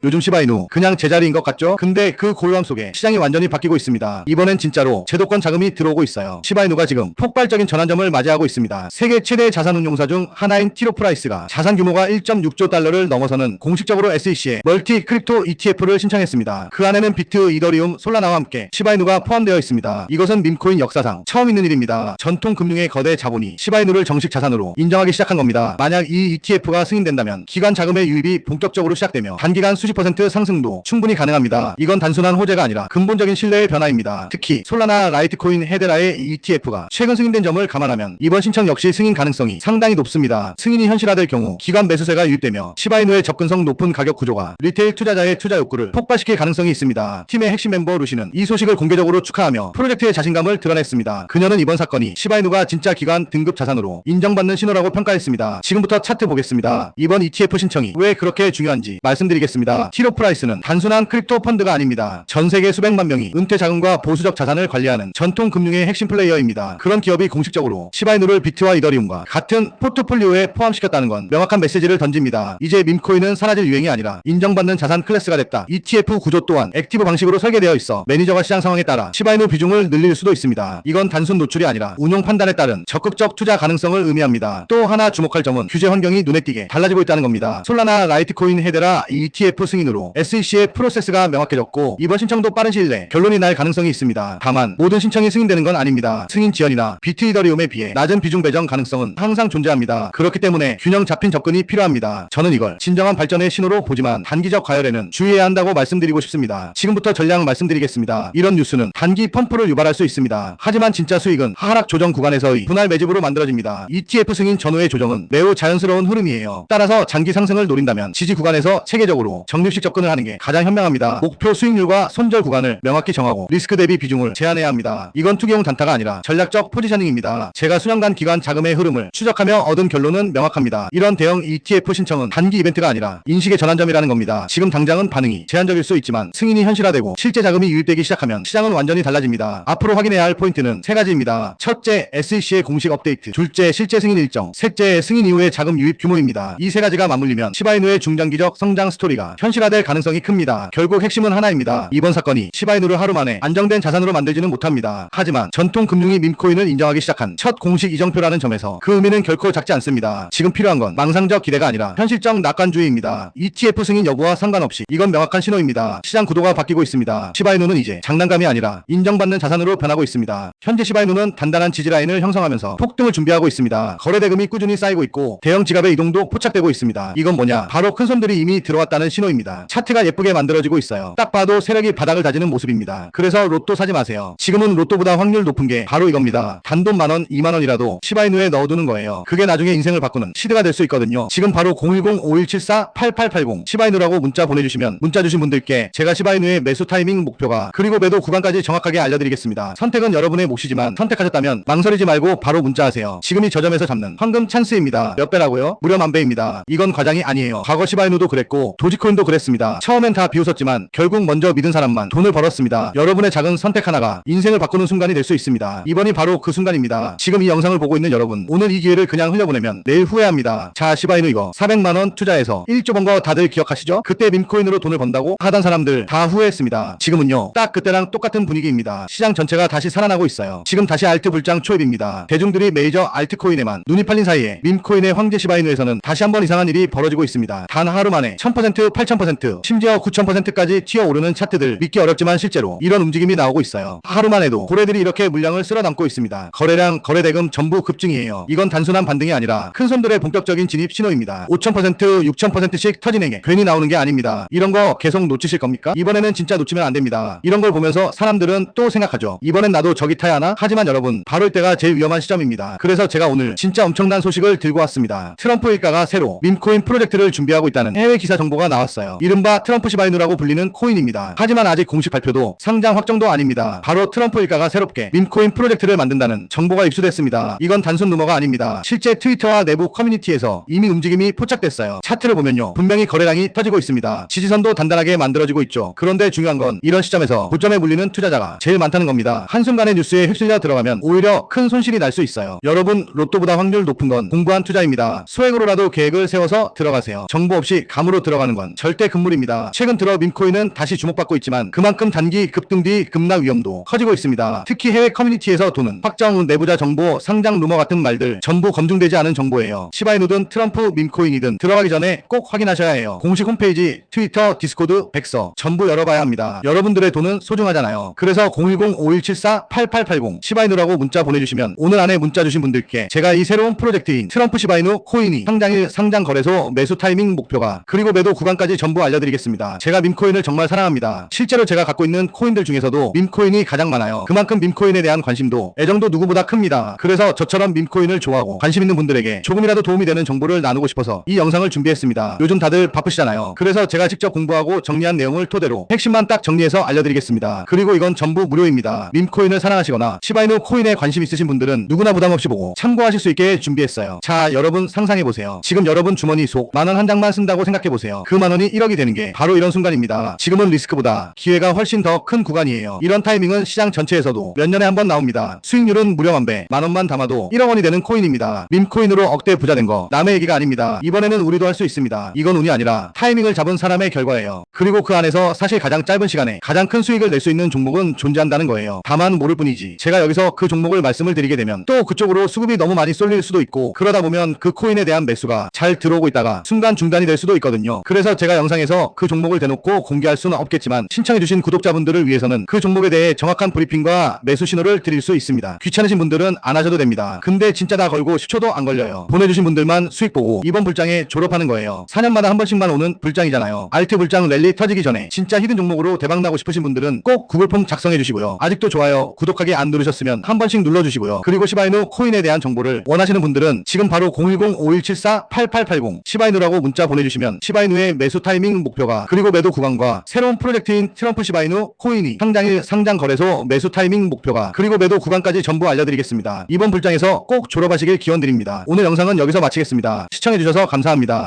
요즘 시바이누 그냥 제자리인 것 같죠? 근데 그 고요함 속에 시장이 완전히 바뀌고 있습니다. 이번엔 진짜로 제도권 자금이 들어오고 있어요. 시바이누가 지금 폭발적인 전환점을 맞이하고 있습니다. 세계 최대 자산운용사 중 하나인 티로프라이스가 자산 규모가 1.6조 달러를 넘어서는 공식적으로 SEC에 멀티 크립토 ETF를 신청했습니다. 그 안에는 비트, 이더리움, 솔라나와 함께 시바이누가 포함되어 있습니다. 이것은 밈코인 역사상 처음 있는 일입니다. 전통 금융의 거대 자본이 시바이누를 정식 자산으로 인정하기 시작한 겁니다. 만약 이 ETF가 승인된다면 기관 자금의 유입이 본격적으로 시작되며 단기간 수십 % 상승도 충분히 가능합니다. 이건 단순한 호재가 아니라 근본적인 신뢰의 변화입니다. 특히 솔라나 라이트코인 헤데라의 ETF가 최근 승인된 점을 감안하면 이번 신청 역시 승인 가능성이 상당히 높습니다. 승인이 현실화될 경우 기관 매수세가 유입되며 시바이누의 접근성 높은 가격 구조가 리테일 투자자의 투자 욕구를 폭발시킬 가능성이 있습니다. 팀의 핵심 멤버 루시는 이 소식을 공개적으로 축하하며 프로젝트의 자신감을 드러냈습니다. 그녀는 이번 사건이 시바이누가 진짜 기관 등급 자산으로 인정받는 신호라고 평가했습니다. 지금부터 차트 보겠습니다. 이번 ETF 신청이 왜 그렇게 중요한지 말씀드리겠습니다. 티로프라이스는 단순한 크립토 펀드가 아닙니다. 전 세계 수백만 명이 은퇴 자금과 보수적 자산을 관리하는 전통 금융의 핵심 플레이어입니다. 그런 기업이 공식적으로 시바이누를 비트와 이더리움과 같은 포트폴리오에 포함시켰다는 건 명확한 메시지를 던집니다. 이제 밈코인은 사라질 유행이 아니라 인정받는 자산 클래스가 됐다. ETF 구조 또한 액티브 방식으로 설계되어 있어 매니저가 시장 상황에 따라 시바이누 비중을 늘릴 수도 있습니다. 이건 단순 노출이 아니라 운용 판단에 따른 적극적 투자 가능성을 의미합니다. 또 하나 주목할 점은 규제 환경이 눈에 띄게 달라지고 있다는 겁니다. 솔라나 라이트코인 헤데라 ETF 승인으로 SEC의 프로세스가 명확해졌고 이번 신청도 빠른 시일 내 결론이 날 가능성이 있습니다. 다만 모든 신청이 승인되는 건 아닙니다. 승인 지연이나 비트 이더리움에 비해 낮은 비중 배정 가능성은 항상 존재합니다. 그렇기 때문에 균형 잡힌 접근이 필요합니다. 저는 이걸 진정한 발전의 신호로 보지만 단기적 과열에는 주의해야 한다고 말씀드리고 싶습니다. 지금부터 전략 말씀드리겠습니다. 이런 뉴스는 단기 펌프를 유발할 수 있습니다. 하지만 진짜 수익은 하락 조정 구간에서의 분할 매집으로 만들어집니다. ETF 승인 전후의 조정은 매우 자연스러운 흐름이에요. 따라서 장기 상승을 노린다면 지지 구간에서 체계적으로 적립식 접근을 하는 게 가장 현명합니다. 목표 수익률과 손절 구간을 명확히 정하고 리스크 대비 비중을 제한해야 합니다. 이건 투기용 단타가 아니라 전략적 포지셔닝입니다. 제가 수년간 기관 자금의 흐름을 추적하며 얻은 결론은 명확합니다. 이런 대형 ETF 신청은 단기 이벤트가 아니라 인식의 전환점이라는 겁니다. 지금 당장은 반응이 제한적일 수 있지만 승인이 현실화되고 실제 자금이 유입되기 시작하면 시장은 완전히 달라집니다. 앞으로 확인해야 할 포인트는 세 가지입니다. 첫째, SEC의 공식 업데이트. 둘째, 실제 승인 일정. 셋째, 승인 이후의 자금 유입 규모입니다. 이 세 가지가 맞물리면 시바이누의 중장기적 성장 스토리가 현실화될 가능성이 큽니다. 결국 핵심은 하나입니다. 이번 사건이 시바이누를 하루 만에 안정된 자산으로 만들지는 못합니다. 하지만 전통 금융이 밈코인을 인정하기 시작한 첫 공식 이정표라는 점에서 그 의미는 결코 작지 않습니다. 지금 필요한 건 망상적 기대가 아니라 현실적 낙관주의입니다. ETF 승인 여부와 상관없이 이건 명확한 신호입니다. 시장 구도가 바뀌고 있습니다. 시바이누는 이제 장난감이 아니라 인정받는 자산으로 변하고 있습니다. 현재 시바이누는 단단한 지지라인을 형성하면서 폭등을 준비하고 있습니다. 거래 대금이 꾸준히 쌓이고 있고 대형 지갑의 이동도 포착되고 있습니다. 이건 뭐냐? 바로 큰 손들이 이미 들어왔다는 신호입니다. 차트가 예쁘게 만들어지고 있어요. 딱 봐도 세력이 바닥을 다지는 모습입니다. 그래서 로또 사지 마세요. 지금은 로또보다 확률 높은 게 바로 이겁니다. 단돈 만원, 2만원이라도 시바이누에 넣어두는 거예요. 그게 나중에 인생을 바꾸는 시드가 될 수 있거든요. 지금 바로 010-5174-8880 시바이누라고 문자 보내주시면 문자 주신 분들께 제가 시바이누의 매수 타이밍 목표가 그리고 매도 구간까지 정확하게 알려드리겠습니다. 선택은 여러분의 몫이지만 선택하셨다면 망설이지 말고 바로 문자하세요. 지금이 저점에서 잡는 황금 찬스입니다. 몇 배라고요? 무려 10,000배입니다. 이건 과장이 아니에요. 과거 시바이누도 그랬고 도지코인도 그랬습니다. 처음엔 다 비웃었지만 결국 먼저 믿은 사람만 돈을 벌었습니다. 여러분의 작은 선택 하나가 인생을 바꾸는 순간이 될 수 있습니다. 이번이 바로 그 순간입니다. 지금 이 영상을 보고 있는 여러분, 오늘 이 기회를 그냥 흘려보내면 내일 후회합니다. 자, 시바이누 이거 400만원 투자해서 1조 번 거 다들 기억하시죠? 그때 밈코인으로 돈을 번다고 하던 사람들 다 후회했습니다. 지금은요, 딱 그때랑 똑같은 분위기입니다. 시장 전체가 다시 살아나고 있어요. 지금 다시 알트 불장 초입입니다. 대중들이 메이저 알트코인에만 눈이 팔린 사이에 밈코인의 황제 시바이누에서는 다시 한번 이상한 일이 벌어지고 있습니다. 단 하루 만에 1000%, 8000%, 심지어 9000%까지 튀어오르는 차트들 믿기 어렵지만 실제로 이런 움직임이 나오고 있어요. 하루만 해도 고래들이 이렇게 물량을 쓸어담고 있습니다. 거래량, 거래대금 전부 급증이에요. 이건 단순한 반등이 아니라 큰 손들의 본격적인 진입 신호입니다. 5000%, 6000%씩 터지는 게 괜히 나오는 게 아닙니다. 이런 거 계속 놓치실 겁니까? 이번에는 진짜 놓치면 안 됩니다. 이런 걸 보면서 사람들은 또 생각하죠. 이번엔 나도 저기 타야 하나? 하지만 여러분, 바로 이때가 제일 위험한 시점입니다. 그래서 제가 오늘 진짜 엄청난 소식을 들고 왔습니다. 트럼프 일가가 새로 밈코인 프로젝트를 준비하고 있다는 해외 기사 정보가 나왔어요. 이른바 트럼프 시바이누라고 불리는 코인입니다. 하지만 아직 공식 발표도 상장 확정도 아닙니다. 바로 트럼프 일가가 새롭게 밈코인 프로젝트를 만든다는 정보가 입수됐습니다. 이건 단순 루머가 아닙니다. 실제 트위터와 내부 커뮤니티에서 이미 움직임이 포착됐어요. 차트를 보면요, 분명히 거래량이 터지고 있습니다. 지지선도 단단하게 만들어지고 있죠. 그런데 중요한 건 이런 시점에서 고점에 물리는 투자자가 제일 많다는 겁니다. 한순간의 뉴스에 휩쓸려 들어가면 오히려 큰 손실이 날 수 있어요. 여러분, 로또보다 확률 높은 건 공부한 투자입니다. 소액으로라도 계획을 세워서 들어가세요. 정보 없이 감으로 들어가는 건 절대 절대 금물입니다. 최근 들어 밈코인은 다시 주목받고 있지만 그만큼 단기 급등 뒤 급락 위험도 커지고 있습니다. 특히 해외 커뮤니티에서 도는 확정 내부자 정보, 상장 루머 같은 말들 전부 검증되지 않은 정보예요. 시바이누든 트럼프 밈코인이든 들어가기 전에 꼭 확인하셔야 해요. 공식 홈페이지, 트위터, 디스코드, 백서 전부 열어봐야 합니다. 여러분들의 돈은 소중하잖아요. 그래서 010-5174-8880 시바이누라고 문자 보내주시면 오늘 안에 문자 주신 분들께 제가 이 새로운 프로젝트인 트럼프 시바이누 코인이 상장일 상장 거래소 매수 타이밍 목표가 그리고 매도 구간까지 전부 알려드리겠습니다. 제가 밈코인을 정말 사랑합니다. 실제로 제가 갖고 있는 코인들 중에서도 밈코인이 가장 많아요. 그만큼 밈코인에 대한 관심도 애정도 누구보다 큽니다. 그래서 저처럼 밈코인을 좋아하고 관심 있는 분들에게 조금이라도 도움이 되는 정보를 나누고 싶어서 이 영상을 준비했습니다. 요즘 다들 바쁘시잖아요. 그래서 제가 직접 공부하고 정리한 내용을 토대로 핵심만 딱 정리해서 알려드리겠습니다. 그리고 이건 전부 무료입니다. 밈코인을 사랑하시거나 시바이누 코인에 관심 있으신 분들은 누구나 부담없이 보고 참고하실 수 있게 준비했어요. 자, 여러분 상상해보세요. 지금 여러분 주머니 속 만원 한 장만 쓴다고 생각해보세요. 그 만원이 1억이 되는 게 바로 이런 순간입니다. 지금은 리스크보다 기회가 훨씬 더 큰 구간이에요. 이런 타이밍은 시장 전체에서도 몇 년에 한 번 나옵니다. 수익률은 무려 만배, 만원만 담아도 1억 원이 되는 코인입니다. 밈코인으로 억대 부자 된 거 남의 얘기가 아닙니다. 이번에는 우리도 할 수 있습니다. 이건 운이 아니라 타이밍을 잡은 사람의 결과예요. 그리고 그 안에서 사실 가장 짧은 시간에 가장 큰 수익을 낼 수 있는 종목은 존재한다는 거예요. 다만 모를 뿐이지. 제가 여기서 그 종목을 말씀을 드리게 되면 또 그쪽으로 수급이 너무 많이 쏠릴 수도 있고 그러다 보면 그 코인에 대한 매수가 잘 들어오고 있다가 순간 중단이 될 수도 있거든요. 그래서 제가 영상에서 그 종목을 대놓고 공개할 수는 없겠지만 신청해주신 구독자분들을 위해서는 그 종목에 대해 정확한 브리핑과 매수 신호를 드릴 수 있습니다. 귀찮으신 분들은 안 하셔도 됩니다. 근데 진짜 다 걸고 10초도 안 걸려요. 보내주신 분들만 수익 보고 이번 불장에 졸업하는 거예요. 4년마다 한 번씩만 오는 불장이잖아요. 알트 불장 랠리 터지기 전에 진짜 히든 종목으로 대박나고 싶으신 분들은 꼭 구글 폼 작성해주시고요. 아직도 좋아요, 구독하기 안 누르셨으면 한 번씩 눌러주시고요. 그리고 시바이누 코인에 대한 정보를 원하시는 분들은 지금 바로 010-5174-8880 시바이누라고 문자 보내주시면 시바이누의 매수 타이밍 목표가 그리고 매도 구간과 새로운 프로젝트인 트럼프 시바이누 코인이 상장일 상장 거래소 매수 타이밍 목표가 그리고 매도 구간까지 전부 알려드리겠습니다. 이번 불장에서 꼭 졸업하시길 기원드립니다. 오늘 영상은 여기서 마치겠습니다. 시청해주셔서 감사합니다.